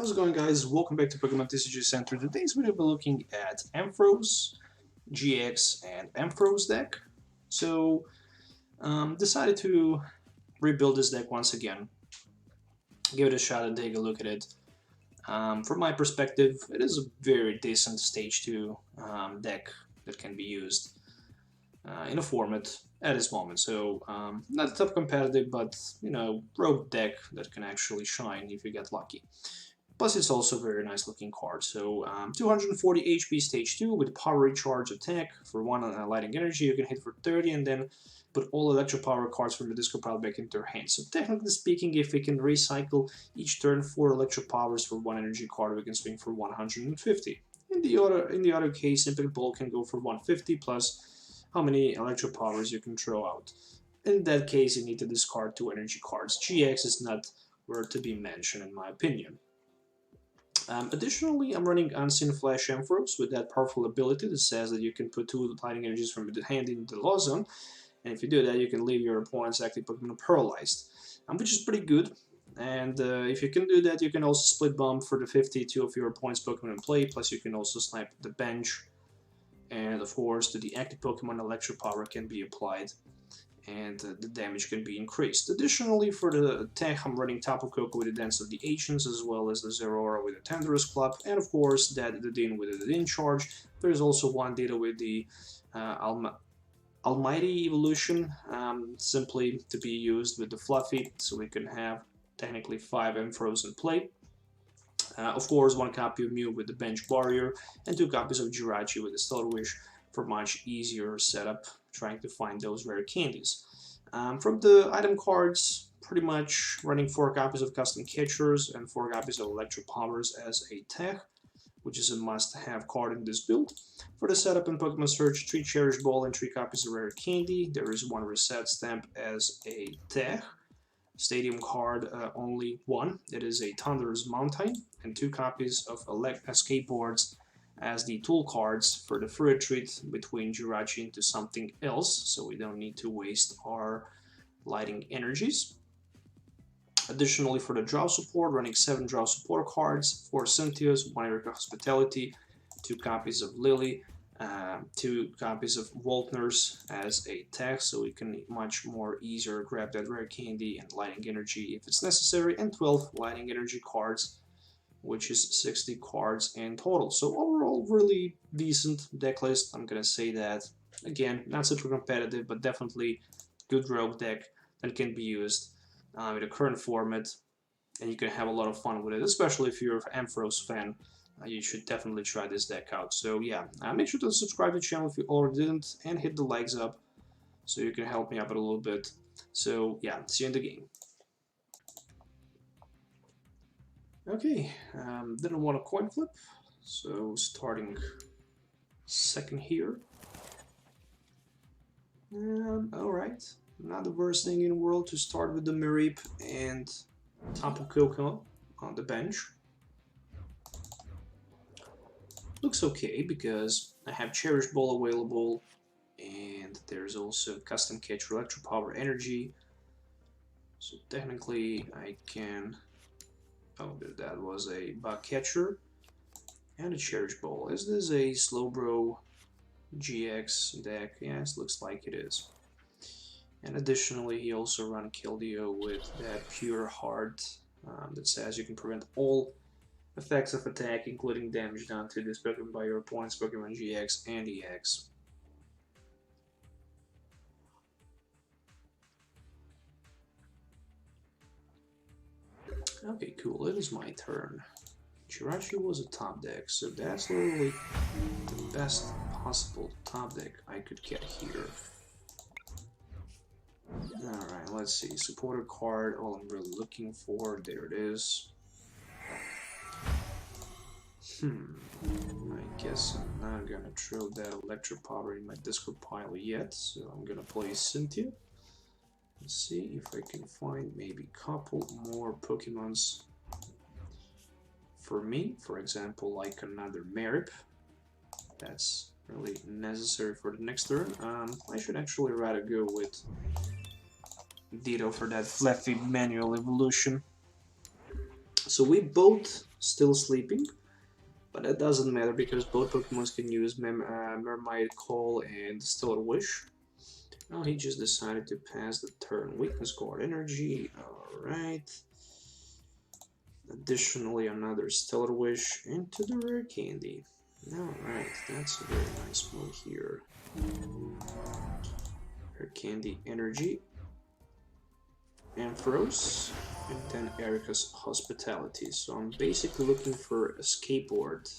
How's it going, guys? Welcome back to Pokemon TCG Center. Today's video we'll be looking at Ampharos, GX, and Ampharos deck. So, decided to rebuild this deck once again. Give it a shot and take a look at it. From my perspective, it is a very decent Stage 2 deck that can be used in a format at this moment. So, not top competitive, but, rogue deck that can actually shine if you get lucky. Plus, it's also a very nice looking card. So, 240 HP Stage 2 with Power Recharge attack for 1 Lighting Energy. You can hit for 30 and then put all Electro Power cards from the discard pile back into your hand. So, technically speaking, if we can recycle each turn 4 Electro Powers for 1 energy card, we can swing for 150. In the other case, Impact Ball can go for 150 plus how many Electro Powers you can throw out. In that case, you need to discard 2 energy cards. GX is not worth to be mentioned, in my opinion. Additionally, I'm running Unseen Flash Ampharos with that powerful ability that says that you can put 2 Lighting Energies from the hand into the loss zone, and if you do that, you can leave your opponent's active Pokemon paralyzed, which is pretty good. And if you can do that, you can also split bomb for the 52 of your opponent's Pokemon in play, plus you can also snipe the bench, and of course, to the active Pokemon, Electro Power can be applied, and the damage can be increased. Additionally, for the attack, I'm running Tapu Koko with the Dance of the Ancients, as well as the Zeraora with the Thunderous Club, and of course, the Din with the Din Charge. There's also one Data with the Almighty Evolution, simply to be used with the Fluffy, so we can have technically 5 Ampharos in play. Of course, 1 copy of Mew with the Bench Barrier, and 2 copies of Jirachi with the Stellar Wish for much easier setup, trying to find those rare candies. From the item cards, pretty much running 4 copies of Custom Catchers and 4 copies of Electro Powers as a tech, which is a must-have card in this build. For the setup in Pokemon Search, 3 Cherish Ball and 3 copies of Rare Candy. There is 1 Reset Stamp as a tech. Stadium card, only 1. It is a Thunderous Mountain, and 2 copies of Skateboards as the tool cards for the free retreat between Jirachi into something else, so we don't need to waste our lighting energies. Additionally, for the draw support, running 7 draw support cards, 4 Cynthia's, 1 Erica Hospitality, 2 copies of Lily, 2 copies of Voltners as a tech, so we can much more easier grab that rare candy and lighting energy if it's necessary, and 12 lighting energy cards, which is 60 cards in total. So overall, really decent deck list. I'm gonna say that. Again, not super competitive, but definitely good rogue deck that can be used in the current format, and you can have a lot of fun with it, especially if you're an Ampharos fan. You should definitely try this deck out. So yeah, make sure to subscribe to the channel if you already didn't, and hit the likes up so you can help me out a little bit. So yeah, see you in the game. Okay, didn't want a coin flip, so starting second here. Alright, not the worst thing in the world to start with the Mareep and Tapu Koko on the bench. Looks okay because I have Cherish Ball available, and there's also Custom Catch for Electro Power Energy. So technically I can... Oh, that was a Bug Catcher and a Cherish Ball. Is this a Slowbro GX deck? Yes, looks like it is. And additionally, he also ran Keldeo with that Pure Heart that says you can prevent all effects of attack, including damage done to this Pokemon by your opponent's Pokemon GX and EX. Okay, cool, it is my turn. Jirachi was a top deck, so that's literally the best possible top deck I could get here. Alright, let's see. Supporter card, all I'm really looking for, there it is. I guess I'm not gonna throw that Electro Power in my discard pile yet, so I'm gonna play Cynthia. Let's see if I can find maybe a couple more Pokemons for me. For example, like another Mareep. That's really necessary for the next turn. I should actually rather go with Ditto for that Fluffy manual evolution. So we both still sleeping, but that doesn't matter because both Pokemon can use Mermaid Call and Stellar Wish. Oh, he just decided to pass the turn. Weakness Guard Energy, alright. Additionally, another Stellar Wish into the Rare Candy. Alright, that's a very nice move here. Rare Candy Energy, Ampharos, and then Erica's Hospitality. So I'm basically looking for a skateboard.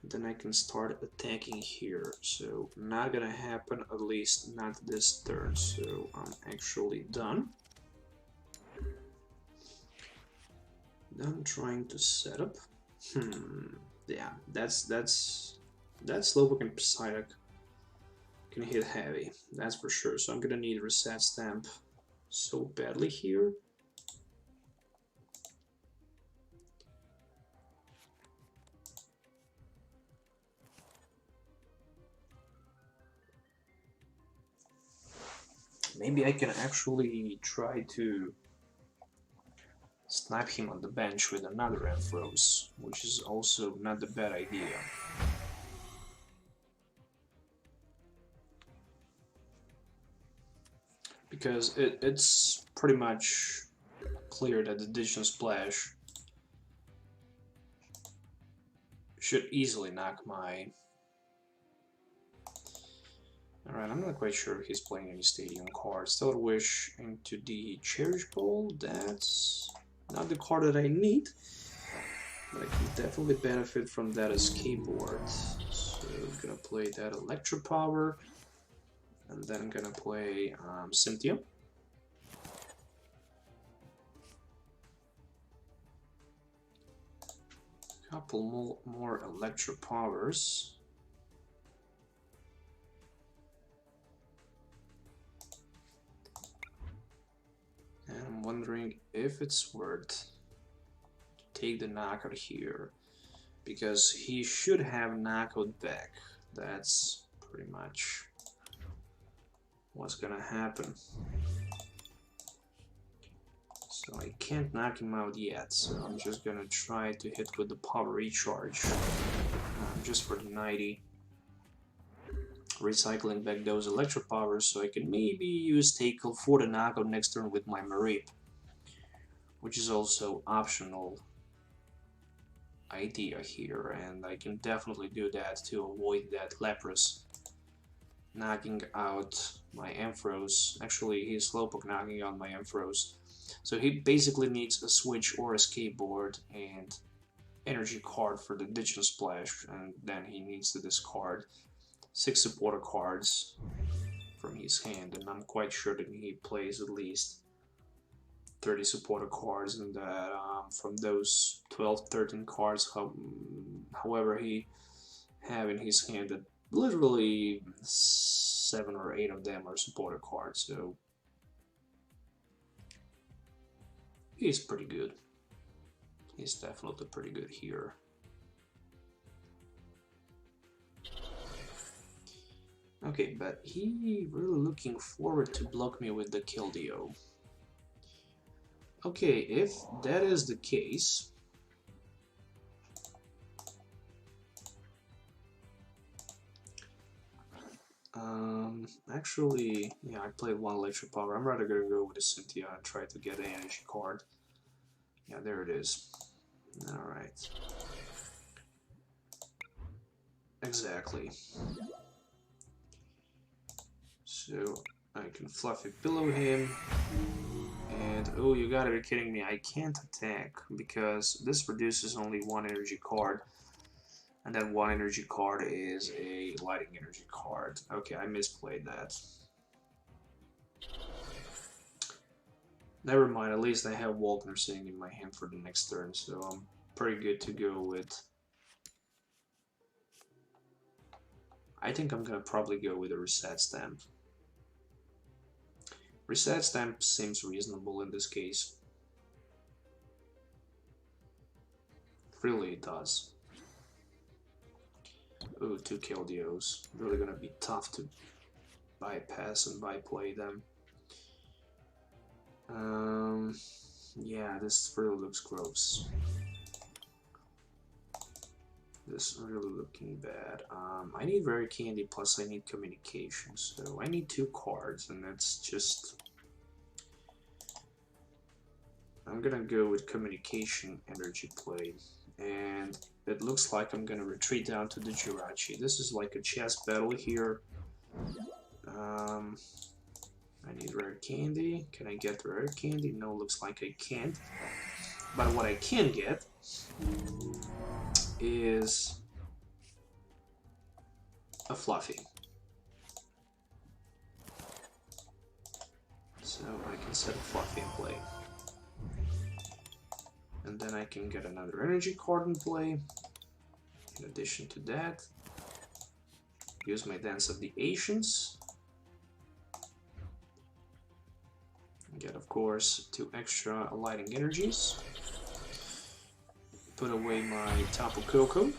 Then I can start attacking here. So not gonna happen, at least not this turn. So I'm actually done. Done trying to set up. Yeah, that's Slowpoke and Psyduck can hit heavy, that's for sure. So I'm gonna need Reset Stamp so badly here. Maybe I can actually try to snipe him on the bench with another Ampharos, which is also not a bad idea. Because it's pretty much clear that the Digital Splash should easily knock my... Alright, I'm not quite sure if he's playing any Stadium cards. Stellar Wish into the Cherish Ball, that's not the card that I need, but I can definitely benefit from that Escape Board. So I'm gonna play that Electro Power, and then I'm gonna play Cynthia. Couple more Electro Powers. And I'm wondering if it's worth to take the knockout here, because he should have knockout back. That's pretty much what's gonna happen. So I can't knock him out yet, so I'm just gonna try to hit with the Power Recharge, just for the 90. Recycling back those Electro Powers so I can maybe use Tackle for the knockout next turn with my Mareep, which is also optional idea here, and I can definitely do that to avoid that Lapras knocking out my Ampharos. Actually, he's Slowpoke knocking out my Ampharos. So he basically needs a Switch or a Skateboard and energy card for the Digital Splash, and then he needs to discard 6 supporter cards from his hand, and I'm quite sure that he plays at least 30 supporter cards, and that from those 12-13 cards, however he have in his hand, that literally 7 or 8 of them are supporter cards, so he's pretty good. He's definitely pretty good here. Okay, but he really looking forward to block me with the Keldeo. Okay, if that is the case, actually, yeah, I played one Electric Power. I'm rather gonna go with the Cynthia and try to get an energy card. Yeah, there it is. Alright. Exactly. So I can Fluffy Pillow him. And oh, you gotta be kidding me, I can't attack because this produces only one energy card. And that one energy card is a lighting energy card. Okay, I misplayed that. Never mind, at least I have Walkner sitting in my hand for the next turn, so I'm pretty good to go with. I think I'm gonna probably go with a Reset Stamp. Reset Stamp seems reasonable in this case. Really, it does. Ooh, 2 Keldeos. Really gonna be tough to bypass and byplay them. Yeah, this really looks gross. is really looking bad. I need Rare Candy plus I need Communication, so I need 2 cards, and that's just... I'm gonna go with Communication Energy Play, and it looks like I'm gonna retreat down to the Jirachi. This is like a chess battle here. I need Rare Candy. Can I get Rare Candy? No, looks like I can't. But what I can get is a Fluffy. So I can set a Fluffy in play. And then I can get another energy card in play. In addition to that, use my Dance of the Ancients. Get, of course, 2 extra lighting energies. Put away my Tapu Koko.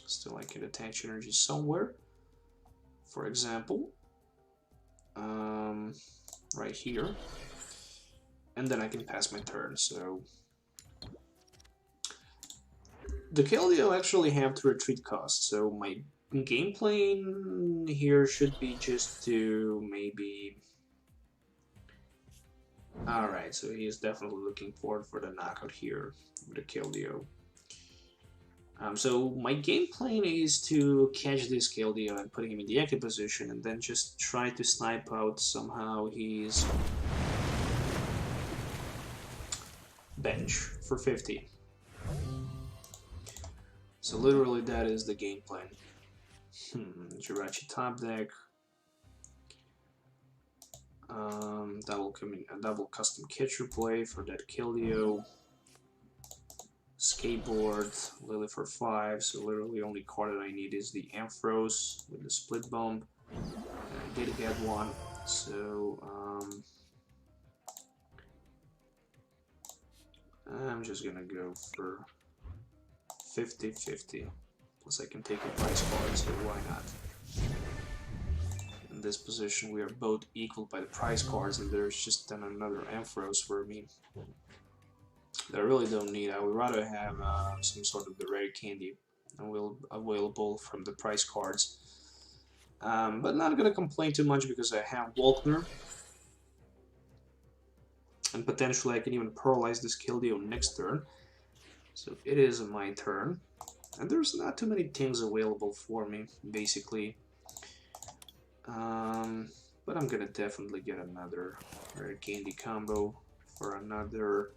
Still, I can attach energy somewhere. For example, right here. And then I can pass my turn. So the Keldeo actually have to retreat cost. So my game plan here should be just to maybe... Alright, so he is definitely looking forward for the knockout here with the Keldeo. So my game plan is to catch this Keldeo and put him in the active position, and then just try to snipe out somehow his bench for 50. So literally that is the game plan. Jirachi top deck. Double custom catcher play for that Keldeo. Skateboard, Lily for 5, so literally only card that I need is the Ampharos with the split bomb. And I did get one, so I'm just gonna go for 50-50. Plus I can take a price card, so why not? In this position we are both equal by the price cards, and there's just then another Ampharos for me that I really don't need. I would rather have some sort of the rare candy available from the price cards. But not gonna complain too much because I have Volkner. And potentially I can even paralyze this Keldeo next turn. So it is my turn. And there's not too many things available for me, basically. But I'm gonna definitely get another rare candy combo for another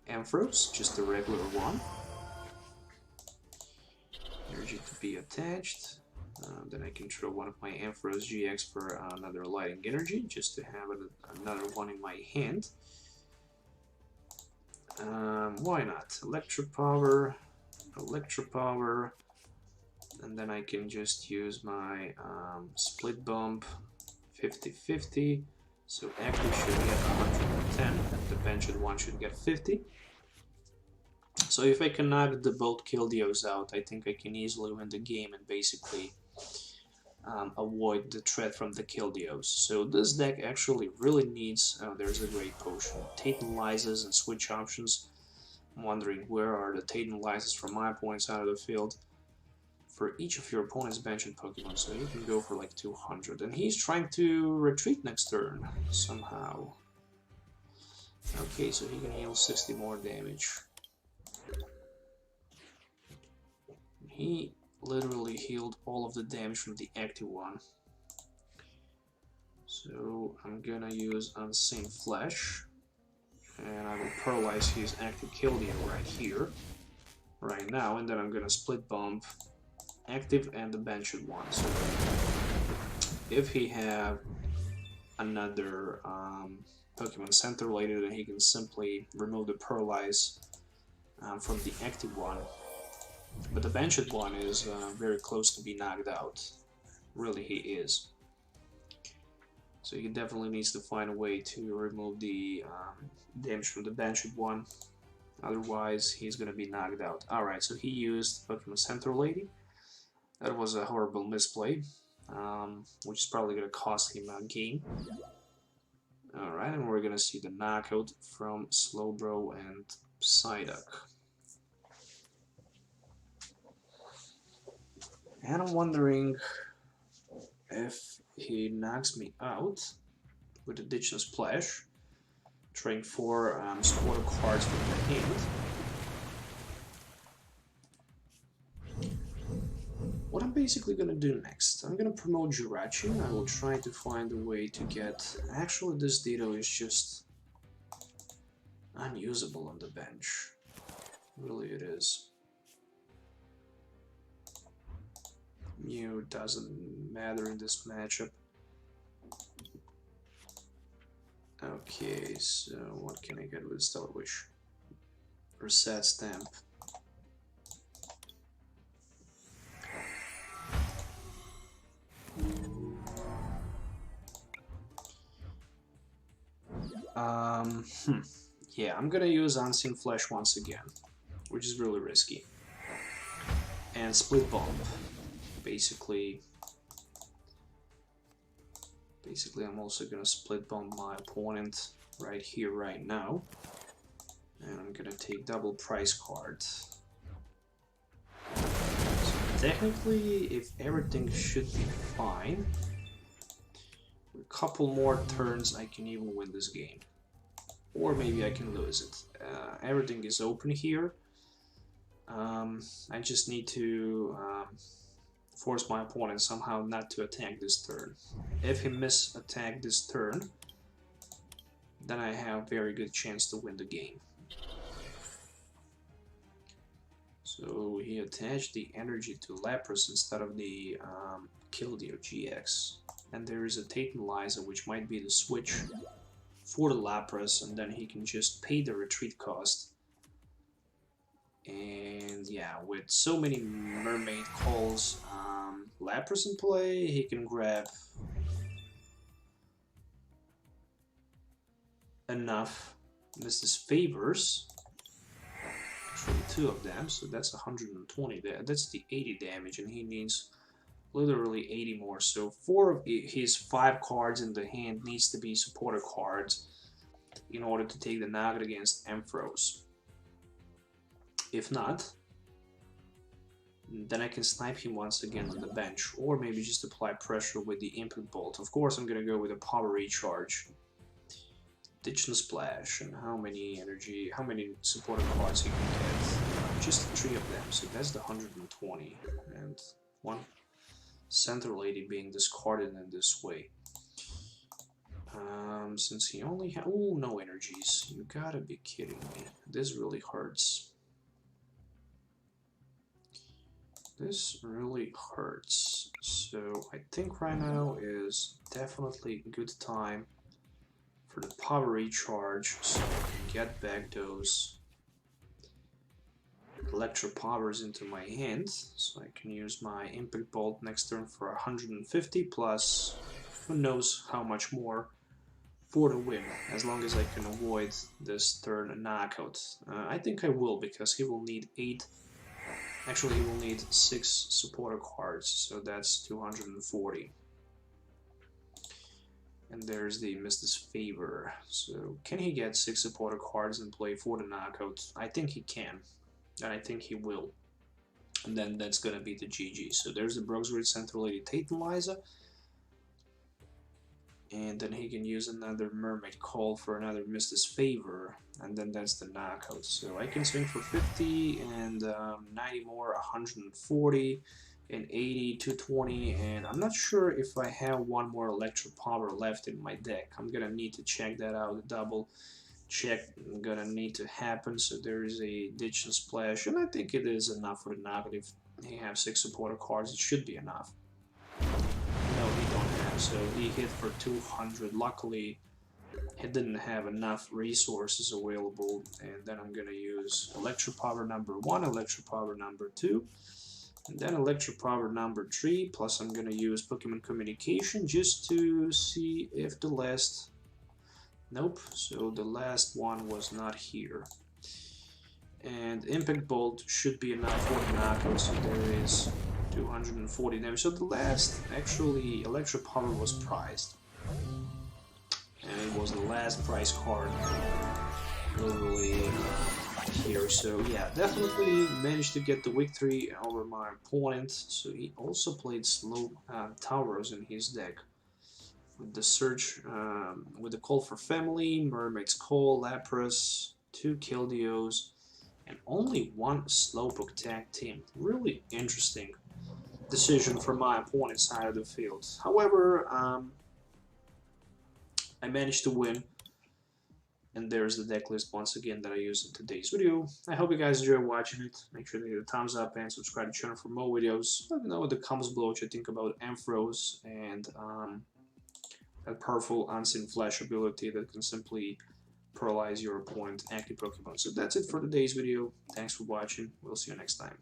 Ampharos, just a regular one. Energy to be attached. Then I can throw one of my Ampharos GX for another lighting energy, just to have another one in my hand. Why not? Electropower, and then I can just use my split bump 50-50. So active should get 110, and the benched one should get 50. So if I can knock the both Keldeos out, I think I can easily win the game and basically avoid the threat from the Keldeos. So this deck actually really needs, there's a great potion, Tantalizes and switch options. I'm wondering where are the Tantalizes from my opponent's out of the field. For each of your opponent's benched Pokemon, so you can go for like 200. And he's trying to retreat next turn, somehow. Okay, so he can heal 60 more damage. He literally healed all of the damage from the active one. So I'm gonna use Unseen Flash, and I will paralyze his active Keldeo right here, right now, and then I'm gonna split bump active and the benched one. So if he have another Pokemon Center related, then he can simply remove the paralyze from the active one. But the benched one is very close to be knocked out. Really, he is. So he definitely needs to find a way to remove the damage from the benched one. Otherwise, he's gonna be knocked out. Alright, so he used Pokemon Center Lady. That was a horrible misplay, which is probably going to cost him a game. Alright, and we're going to see the knockout from Slowbro and Psyduck. And I'm wondering if he knocks me out with a Ditch and Splash, trying for supporter cards from the hand. What I'm basically gonna do next, I'm gonna promote Jirachi. I will try to find a way to get... Actually, this Ditto is just unusable on the bench. Really, it is. Mew doesn't matter in this matchup. Okay, so what can I get with Stellar Wish? Reset Stamp. Yeah, I'm gonna use Unseen Flesh once again, which is really risky. And Split Bomb. Basically, I'm also gonna Split Bomb my opponent right here, right now. And I'm gonna take double price card. So technically, if everything should be fine, with a couple more turns I can even win this game. Or maybe I can lose it. Everything is open here. I just need to force my opponent somehow not to attack this turn. If he misattack this turn, then I have a very good chance to win the game. So he attached the energy to Lapras instead of the Kildeo GX. And there is a Titanizer, which might be the switch for the Lapras, and then he can just pay the retreat cost. And yeah, with so many Mermaid calls, Lapras in play, he can grab enough Mrs. Favors. Actually, 2 of them, so that's 120 there. That's the 80 damage, and he needs literally 80 more. So 4 of his 5 cards in the hand needs to be supporter cards in order to take the knockout against Ampharos. If not, then I can snipe him once again on the bench, or maybe just apply pressure with the Impact Bolt. Of course, I'm gonna go with a Power Recharge, Ditch and Splash, and how many supporter cards he can get. Just 3 of them, so that's the 120, and 1 Center Lady being discarded in this way. Since he only has... Oh, no energies. You gotta be kidding me. This really hurts. This really hurts. So I think right now is definitely a good time for the Power Recharge, so I can get back those Electro Powers into my hand, so I can use my Impact Bolt next turn for 150 plus who knows how much more for the win, as long as I can avoid this turn knockout. I think I will, because he will need 8. Actually, he will need 6 supporter cards, so that's 240. And there's the Mrs. Favor. So can he get 6 supporter cards and play for the knockout? I think he can, and I think he will. And then that's gonna be the GG. So there's the Bruxbury Central Lady Titanizer. And then he can use another Mermaid Call for another Mrs. Favor, and then that's the knockout. So I can swing for 50 and 90 more, 140 and 80, 220, and I'm not sure if I have one more Electro Power left in my deck. I'm gonna need to check that out. The double check gonna need to happen. So there is a Ditch and Splash, and I think it is enough for the knockout. If he has 6 supporter cards, it should be enough. No, he don't have, so he hit for 200. Luckily, he didn't have enough resources available, and then I'm gonna use Electro Power number 1, Electro Power number 2, and then Electro Power number 3, plus I'm gonna use Pokemon Communication just to see if the last... Nope, so the last one was not here. And Impact Bolt should be enough for the knockout, so there is 240 damage. So the last, actually, Electro Power was prized. And it was the last prize card, literally here here. So yeah, definitely managed to get the victory over my opponent. So he also played slow Tauros in his deck. With the search, with the call for family, Mermaid's Call, Lapras, 2 Kildeos, and only 1 Slowpoke tag team. Really interesting decision from my opponent's side of the field. However, I managed to win, and there's the deck list once again that I used in today's video. I hope you guys enjoyed watching it. Make sure to give it a thumbs up and subscribe to the channel for more videos. Let me know in the comments below what you think about Ampharos and that powerful Unseen Flash ability that can simply paralyze your opponent active Pokemon. So that's it for today's video. Thanks for watching. We'll see you next time.